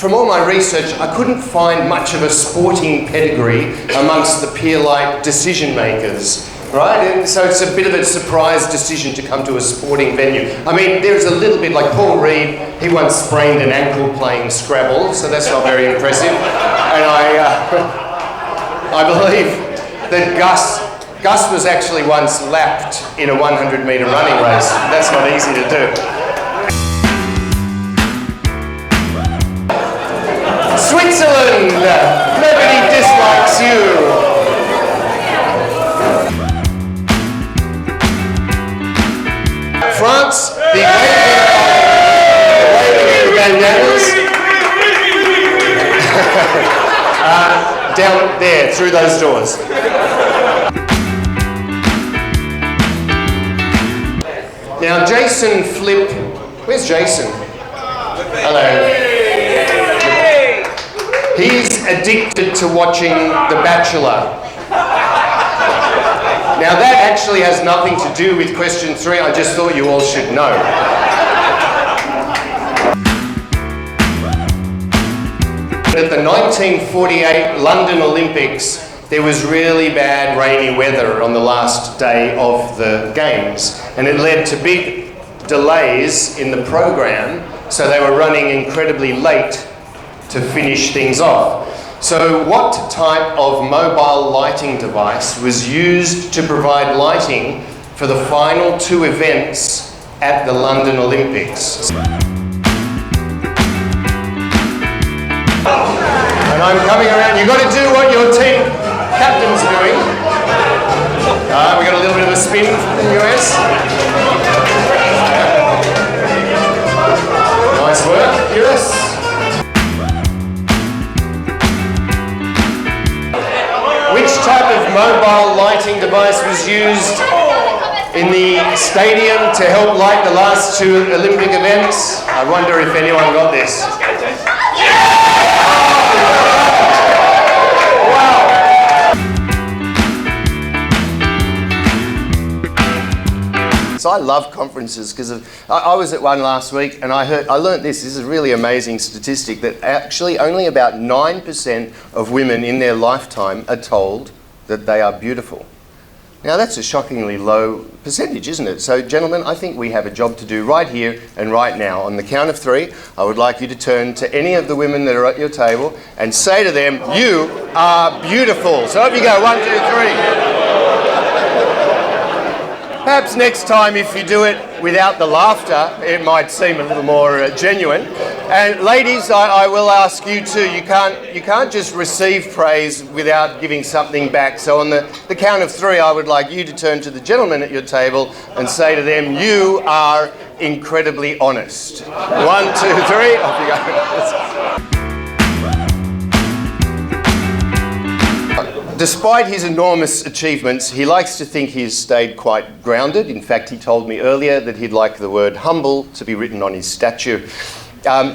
from all my research, I couldn't find much of a sporting pedigree amongst the Pierlite decision makers, right? And so it's a bit of a surprise decision to come to a sporting venue. I mean, there's a little bit like Paul Reed, he once sprained an ankle playing Scrabble, so that's not very impressive. And I believe that Gus was actually once lapped in a 100-metre running race. That's not easy to do. Switzerland! Nobody dislikes you! France, the waving bandanas. Down there, through those doors. Now, Jason Flip, where's Jason? Hello. He's addicted to watching The Bachelor. Now, that actually has nothing to do with question 3, I just thought you all should know. At the 1948 London Olympics, there was really bad rainy weather on the last day of the Games, and it led to big delays in the program, so they were running incredibly late to finish things off. So what type of mobile lighting device was used to provide lighting for the final 2 events at the London Olympics? And I'm coming around. You've got to do what your team captain's doing. We got a little bit of a spin from the US. Nice work, US. Which type of mobile lighting device was used in the stadium to help light the last 2 Olympic events? I wonder if anyone got this. So I love conferences because I was at one last week and I learnt this. This is a really amazing statistic that actually only about 9% of women in their lifetime are told that they are beautiful. Now that's a shockingly low percentage, isn't it? So gentlemen, I think we have a job to do right here and right now. On the count of 3, I would like you to turn to any of the women that are at your table and say to them, "You are beautiful." So up you go, 1, 2, 3. Perhaps next time, if you do it without the laughter, it might seem a little more genuine. And ladies, I will ask you too. You can't just receive praise without giving something back. So on the count of 3, I would like you to turn to the gentlemen at your table and say to them, "You are incredibly honest." 1, 2, 3. Off you go. Despite his enormous achievements, he likes to think he's stayed quite grounded. In fact, he told me earlier that he'd like the word humble to be written on his statue. Now,